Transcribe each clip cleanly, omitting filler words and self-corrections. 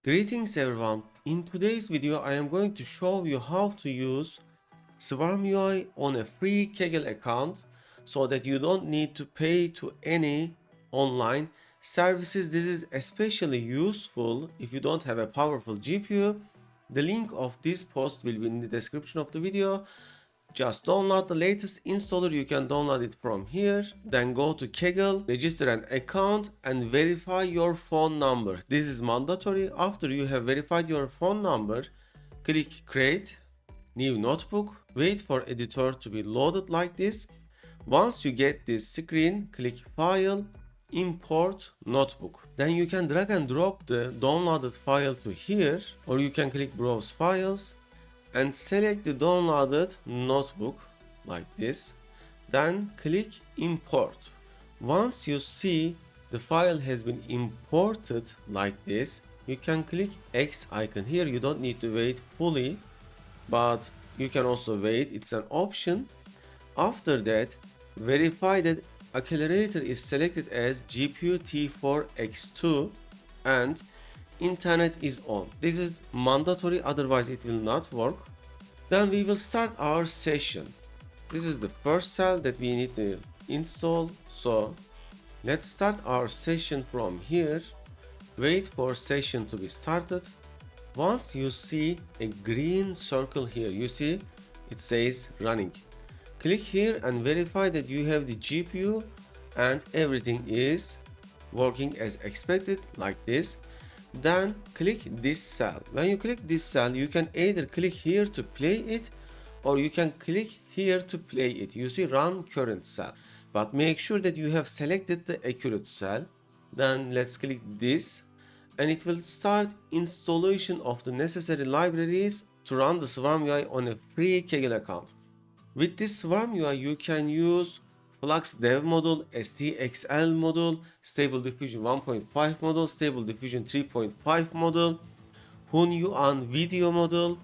Greetings everyone, in today's video I am going to show you how to use SwarmUI on a free Kaggle account so that you don't need to pay to any online services. This is especially useful if you don't have a powerful GPU. The link of this post will be in the description of the video. Just download the latest installer, you can download it from here. Then go to Kaggle, register an account and verify your phone number. This is mandatory. After you have verified your phone number, click create new notebook, wait for editor to be loaded like this. Once you get this screen, click file, import notebook. Then you can drag and drop the downloaded file to here, or you can click browse files and select the downloaded notebook like this. Then click import. Once you see the file has been imported like this, you can click X icon here. You don't need to wait fully, but you can also wait, it's an option. After that, verify that accelerator is selected as GPU T4X2 and internet is on. This is mandatory, otherwise it will not work. Then we will start our session. This is the first cell that we need to install, so let's start our session from here. Wait for session to be started. Once you see a green circle here, you see it says running. Click here and verify that you have the GPU and everything is working as expected like this. Then click this cell. When you click this cell, you can either click here to play it or you can click here to play it. You see run current cell, but make sure that you have selected the accurate cell. Then let's click this and it will start installation of the necessary libraries to run the SwarmUI on a free Kaggle account. With this SwarmUI, you can use FLUX Dev model, SDXL model, Stable Diffusion 1.5 model, Stable Diffusion 3.5 model, Hunyuan video model,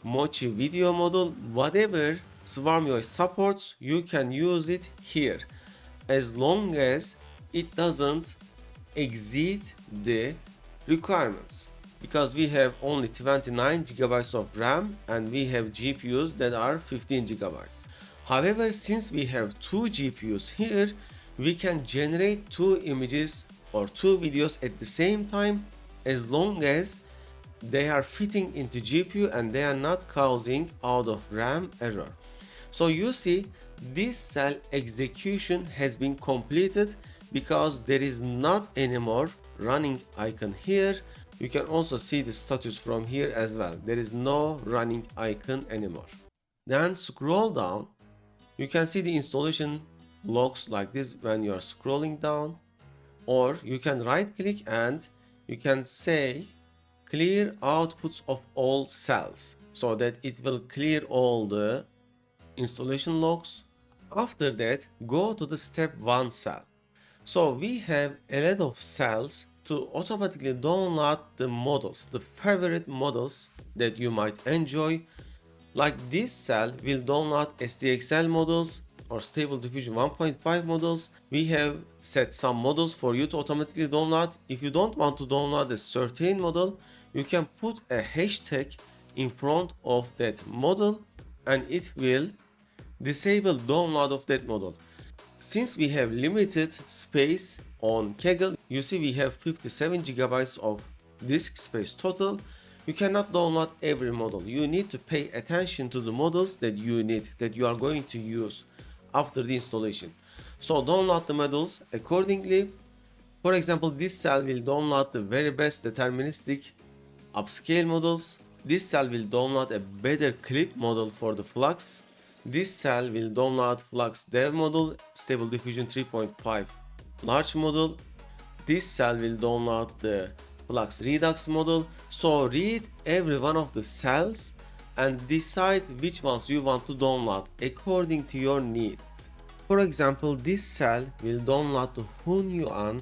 Mochi video model, whatever SwarmUI supports, you can use it here, as long as it doesn't exceed the requirements, because we have only 29 GB of RAM and we have GPUs that are 15 GB. However, since we have two GPUs here, we can generate two images or two videos at the same time, as long as they are fitting into GPU and they are not causing out of RAM error. So you see this cell execution has been completed because there is not anymore running icon here. You can also see the status from here as well. There is no running icon anymore. Then scroll down. You can see the installation logs like this when you are scrolling down, or you can right click and you can say clear outputs of all cells so that it will clear all the installation logs. After that, go to the step 1 cell. So we have a lot of cells to automatically download the models, the favorite models that you might enjoy. Like this cell will download SDXL models or Stable Diffusion 1.5 models. We have set some models for you to automatically download. If you don't want to download a certain model, you can put a hashtag in front of that model and it will disable download of that model. Since we have limited space on Kaggle, you see we have 57 GB of disk space total. You cannot download every model. You need to pay attention to the models that you need, that you are going to use after the installation. So download the models accordingly. For example, this cell will download the very best deterministic upscale models. This cell will download a better clip model for the Flux. This cell will download FLUX Dev model, Stable Diffusion 3.5 large model. This cell will download the FLUX Redux model. So read every one of the cells and decide which ones you want to download according to your needs. For example, this cell will download the Hunyuan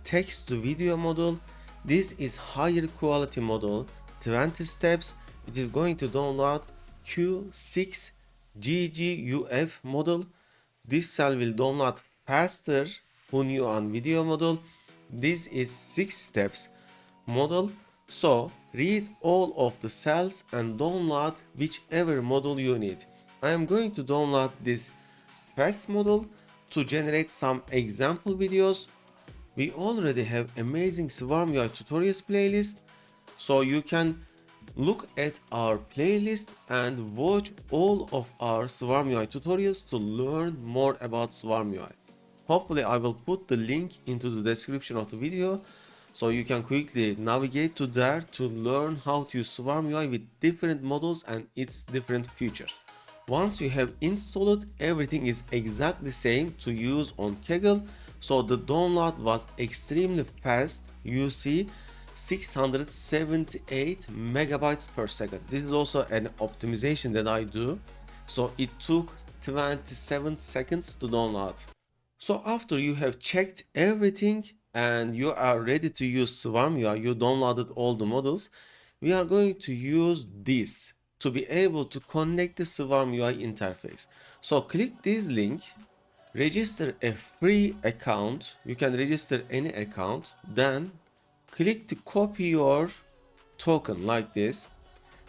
text to video model. This is higher quality model, 20 steps. It is going to download Q6 GPUs model. This cell will download faster Hunyuan video model. This is 6 steps model. So read all of the cells and download whichever model you need. I am going to download this fast model to generate some example videos. We already have amazing SwarmUI tutorials playlist, so you can look at our playlist and watch all of our SwarmUI tutorials to learn more about SwarmUI. Hopefully I will put the link into the description of the video so you can quickly navigate to there to learn how to use SwarmUI with different models and its different features. Once you have installed, everything is exactly same to use on Kaggle, so the download was extremely fast. You see 678 megabytes per second. This is also an optimization that I do, so it took 27 seconds to download. So after you have checked everything and you are ready to use SwarmUI, you downloaded all the models, we are going to use this to be able to connect the SwarmUI interface. So click this link, register a free account. You can register any account, then click to copy your token like this.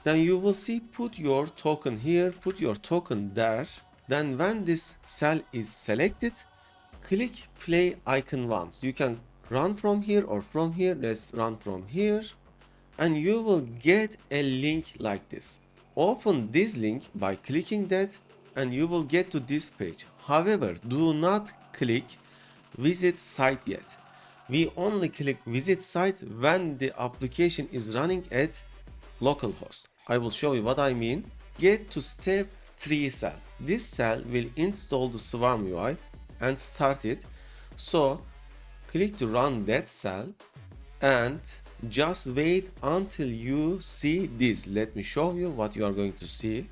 Then you will see put your token here, put your token there. Then when this cell is selected, click play icon once. You can run from here or from here. Let's run from here. And you will get a link like this. Open this link by clicking that and you will get to this page. However, do not click visit site yet. We only click visit site when the application is running at localhost. I will show you what I mean. Get to step 3 cell. This cell will install the SwarmUI and start it. So click to run that cell and just wait until you see this. Let me show you what you are going to see.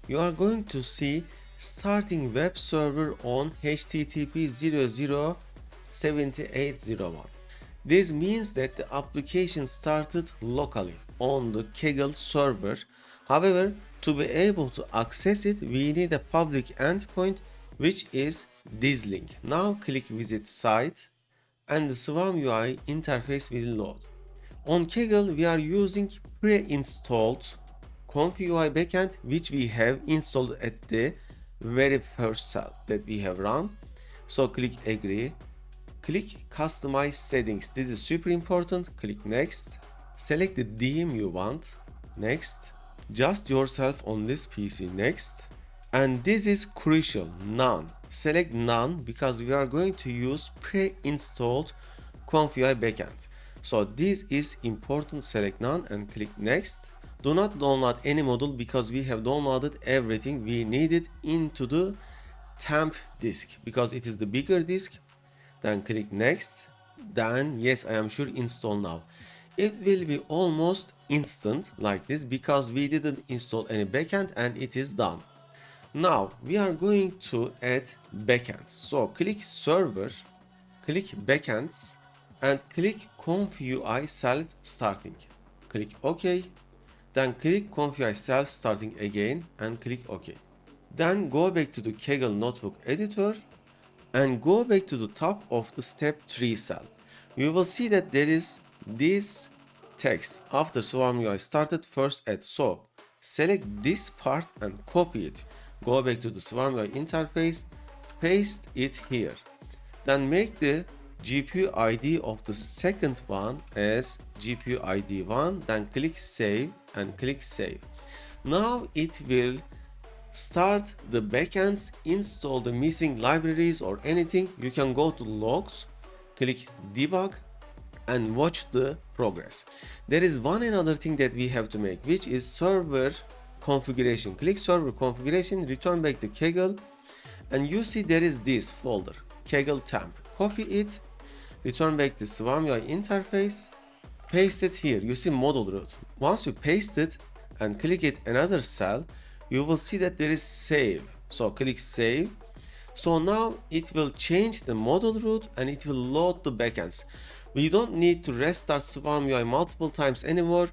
You are going to see starting web server on HTTP 007801. This means that the application started locally on the Kaggle server. However, to be able to access it, we need a public endpoint, which is this link. Now click visit site and the SwarmUI interface will load. On Kaggle, we are using pre-installed ConfUI backend, which we have installed at the very first cell that we have run. So click agree, click customize settings. This is super important. Click next, select the theme you want, next, just yourself on this PC, next, and this is crucial, none. Select none because we are going to use pre-installed ConfUI backend. So this is important, select none and click next. Do not download any module because we have downloaded everything we needed into the temp disk because it is the bigger disk. Then click next. Then yes, I am sure install now. It will be almost instant like this because we didn't install any backend and it is done. Now we are going to add backends. So click server, click backends and click ConfUI self starting. Click OK. Then click ConfUI self starting again and click OK. Then go back to the Kaggle Notebook editor and go back to the top of the step 3 cell. You will see that there is this text after SwarmUI started first add. So select this part and copy it. Go back to the SwarmUI interface, paste it here. Then make the GPU ID of the second one as GPU ID 1, then click save and click save. Now it will start the backends, install the missing libraries or anything. You can go to logs, click debug and watch the progress. There is one another thing that we have to make, which is server configuration. Click server configuration, return back to Kaggle and you see there is this folder, Kaggle temp. Copy it, return back to SwarmUI interface, paste it here. You see model root. Once you paste it and click it another cell, you will see that there is save. So click save. So now it will change the model root and it will load the backends. We don't need to restart SwarmUI multiple times anymore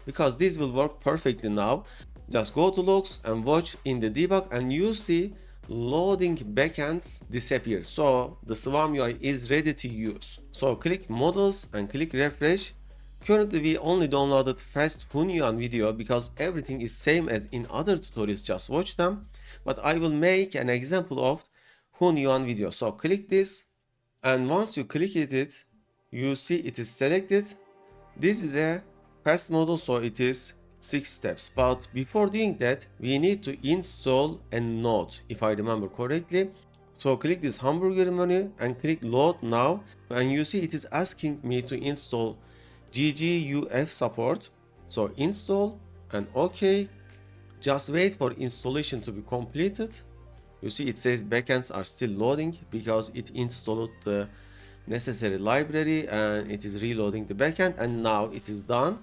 because this will work perfectly now. Just go to logs and watch in the debug and you see loading backends disappear. So the SwarmUI is ready to use. So click models and click refresh Currently we only downloaded fast Hunyuan video because everything is same as in other tutorials, just watch them. But I will make an example of Hunyuan video. So click this, and once you click it, you see it is selected. This is a fast model, so it is 6 steps. But before doing that, we need to install a node, if I remember correctly. So click this hamburger menu and click load now, and you see it is asking me to install GPUs support. So install and OK. Just wait for installation to be completed. You see it says backends are still loading because it installed the necessary library and it is reloading the backend, and now it is done.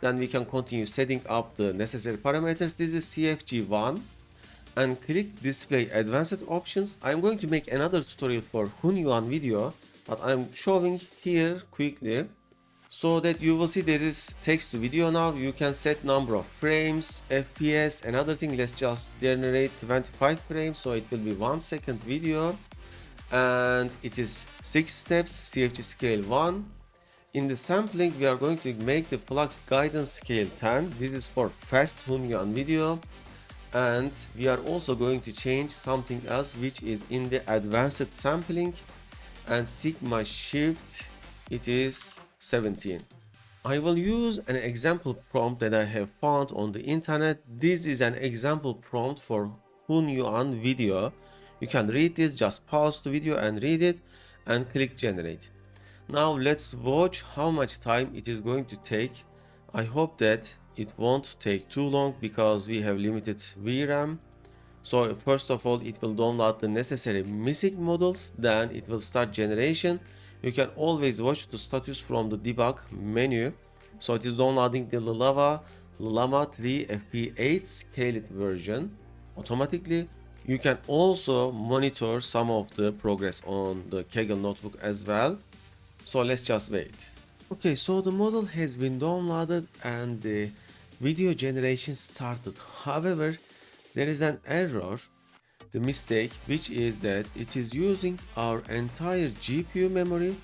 Then we can continue setting up the necessary parameters. This is CFG1, and click display advanced options. I'm going to make another tutorial for Hunyuan video, but I'm showing here quickly so that you will see there is text to video. Now you can set number of frames, FPS. Another thing, let's just generate 25 frames, so it will be 1 second video, and it is 6 steps, CFG scale 1. In the sampling we are going to make the flux guidance scale 10. This is for fast Hunyuan video, and we are also going to change something else which is in the advanced sampling, and sigma shift it is 17. I will use an example prompt that I have found on the internet. This is an example prompt for Hunyuan video. You can read this, just pause the video and read it and click generate. Now let's watch how much time it is going to take. I hope that it won't take too long because we have limited VRAM. So first of all, it will download the necessary missing models, then it will start generation. You can always watch the status from the debug menu. So it is downloading the Llama 3 FP8 scaled version automatically. You can also monitor some of the progress on the Kaggle notebook as well. So let's just wait. Okay, so the model has been downloaded and the video generation started. However, there is an error, the mistake, which is that it is using our entire GPU memory.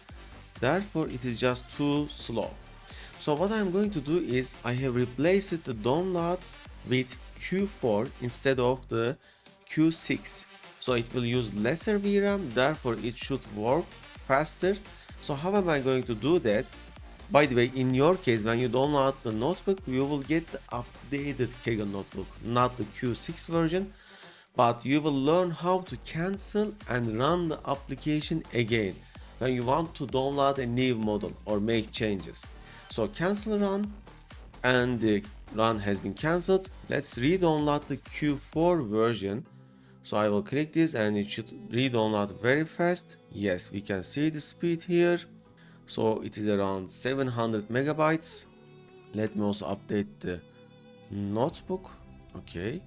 Therefore, it is just too slow. So what I'm going to do is I have replaced the downloads with Q4 instead of the Q6. So it will use lesser VRAM, therefore it should work faster. So how am I going to do that? By the way, in your case, when you download the notebook, you will get the updated Kaggle notebook, not the Q6 version, but you will learn how to cancel and run the application again when you want to download a new model or make changes. So cancel run, and the run has been cancelled. Let's re-download the Q4 version. So I will click this and it should re-download very fast. Yes, we can see the speed here. So it is around 700 megabytes. Let me also update the notebook. Okay,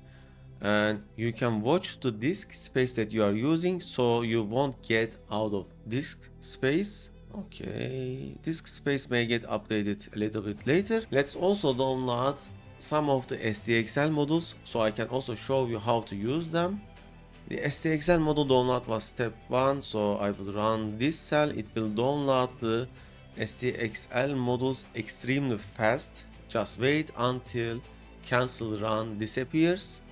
and you can watch the disk space that you are using, so you won't get out of disk space. Okay, disk space may get updated a little bit later. Let's also download some of the SDXL models so I can also show you how to use them. The SDXL model download was step 1, so I will run this cell. It will download the SDXL models extremely fast. Just wait until cancel run disappears.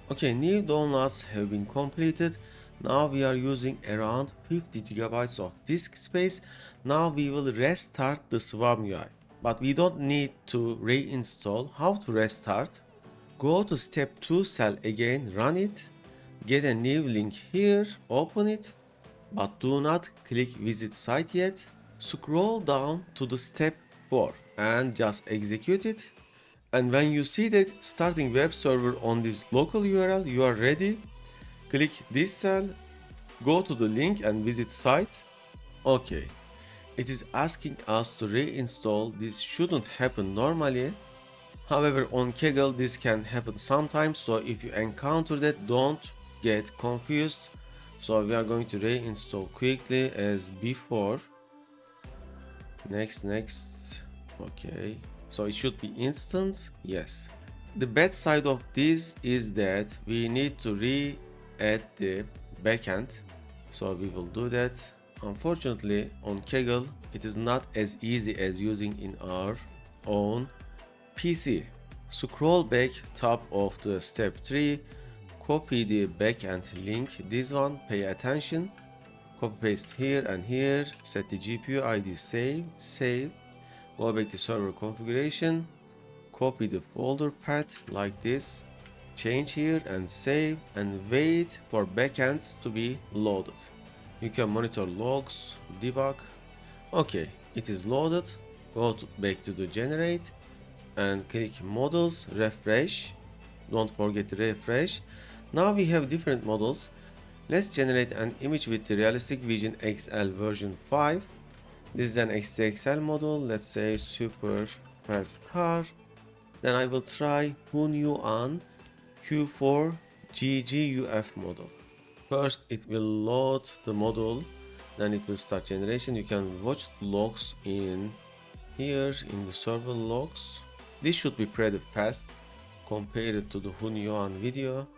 Okay, new downloads have been completed. Now we are using around 50 gigabytes of disk space. Now we will restart the SwarmUI, but we don't need to reinstall. How to restart? Go to step 2 cell again, run it. Get a new link here, open it, but do not click visit site yet. Scroll down to the step 4 and just execute it. And when you see that starting web server on this local URL, you are ready. Click this cell, go to the link and visit site. Okay, it is asking us to reinstall. This shouldn't happen normally. However, on Kaggle this can happen sometimes, so if you encounter that, don't get confused. So we are going to reinstall quickly as before. Next. Okay, so it should be instant. Yes. The bad side of this is that we need to re-add the backend, so we will do that. Unfortunately, on Kaggle it is not as easy as using in our on PC. Scroll back top of the step 3, copy the backend link, this one, pay attention, copy paste here and here, set the GPU ID, save, go back to server configuration, copy the folder path like this, change here and save, and wait for backends to be loaded. You can monitor logs, debug. Okay, it is loaded. Go back to the generate and click models, refresh. Don't forget to refresh. Now we have different models. Let's generate an image with the Realistic Vision XL version 5. This is an SDXL model, let's say super fast car. Then I will try Hunyuan Q4 GGUF model. First it will load the model, then it will start generation. You can watch the logs in here in the server logs. This should be pretty fast compared to the Hunyuan video.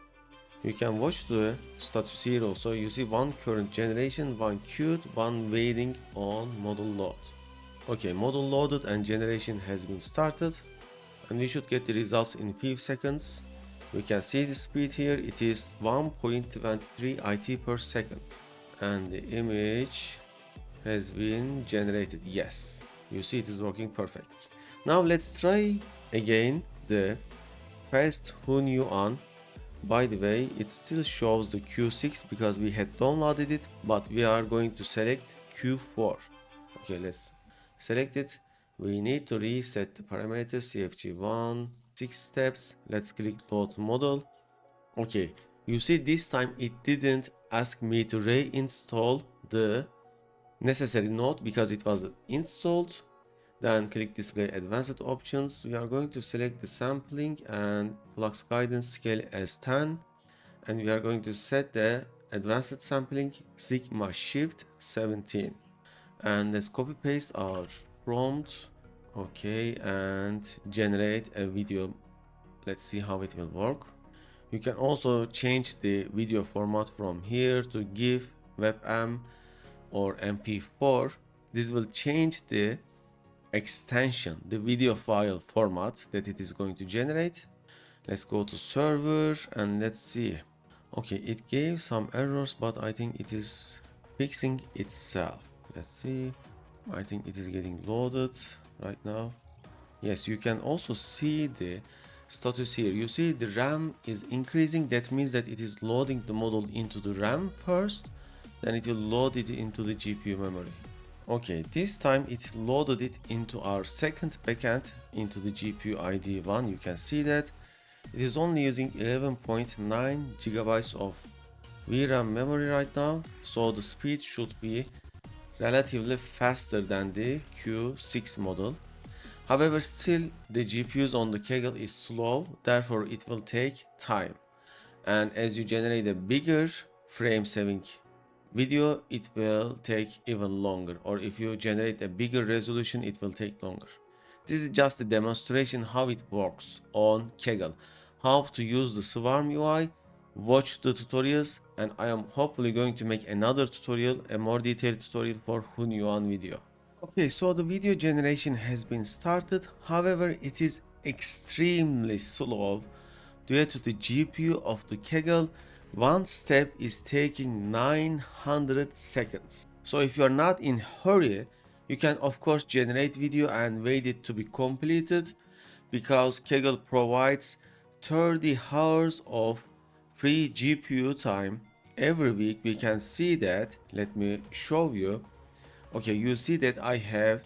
You can watch the status here also. You see one current generation, one queued, one waiting on model load. Okay, model loaded and generation has been started, and we should get the results in few seconds. We can see the speed here, it is 1.23 IT per second, and the image has been generated. Yes, you see it is working perfect. Now let's try again the fast Hunyuan. By the way, it still shows the Q6 because we had downloaded it, but we are going to select Q4. Okay, let's select it. We need to reset the parameters, CFG1, 6 steps. Let's click load model. Okay, you see this time it didn't ask me to reinstall the necessary node because it was installed. Then click display advanced options. We are going to select the sampling and flux guidance scale as 10, and we are going to set the advanced sampling sigma shift 17, and let's copy paste our prompt. Okay, and generate a video. Let's see how it will work. You can also change the video format from here to GIF, WebM or MP4. This will change the extension, the video file format that it is going to generate. Let's go to server and let's see. Okay, it gave some errors, but I think it is fixing itself. Let's see. I think it is getting loaded right now. Yes, you can also see the status here. You see the RAM is increasing. That means that it is loading the model into the RAM first, then it will load it into the GPU memory. Okay, this time it loaded it into our second backend, into the GPU ID 1. You can see that it is only using 11.9 gigabytes of VRAM memory right now, so the speed should be relatively faster than the Q6 model. However, still the GPUs on the Kaggle is slow, therefore it will take time. And as you generate a bigger frame saving video, it will take even longer, or if you generate a bigger resolution, it will take longer. This is just a demonstration how it works on Kaggle, how to use the SwarmUI. Watch the tutorials, and I am hopefully going to make another tutorial, a more detailed tutorial for Hunyuan video. Okay, so the video generation has been started. However, it is extremely slow due to the GPU of the Kaggle. One step is taking 900 seconds. So if you are not in hurry, you can of course generate video and wait it to be completed, because Kaggle provides 30 hours of free GPU time every week. We can see that. Let me show you. Okay, you see that I have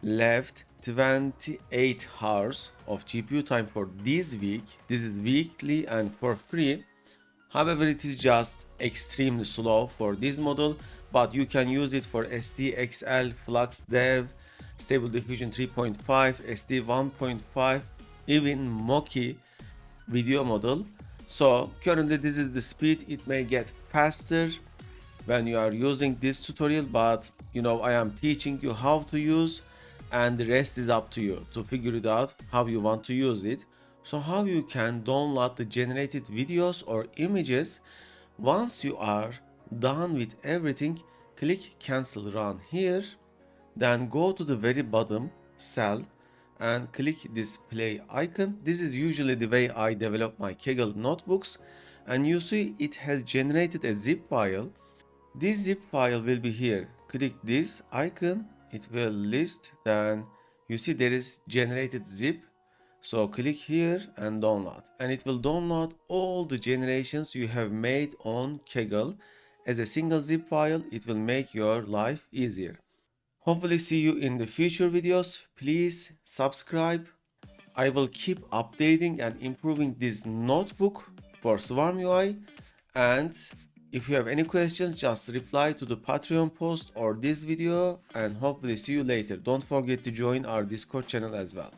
left 28 hours of GPU time for this week. This is weekly and for free. However, it is just extremely slow for this model, but you can use it for SDXL, FLUX DEV, Stable Diffusion 3.5, SD 1.5, even Mochi video model. So currently this is the speed. It may get faster when you are using this tutorial, but you know, I am teaching you how to use, and the rest is up to you to figure it out how you want to use it. So how you can download the generated videos or images. Once you are done with everything, click cancel run here, then go to the very bottom cell and click this play icon. This is usually the way I develop my Kaggle notebooks, and you see it has generated a zip file. This zip file will be here. Click this icon, it will list, then you see there is generated zip. So click here and download, and it will download all the generations you have made on Kaggle as a single zip file. It will make your life easier. Hopefully see you in the future videos. Please subscribe. I will keep updating and improving this notebook for SwarmUI, and if you have any questions, just reply to the Patreon post or this video, and hopefully see you later. Don't forget to join our Discord channel as well.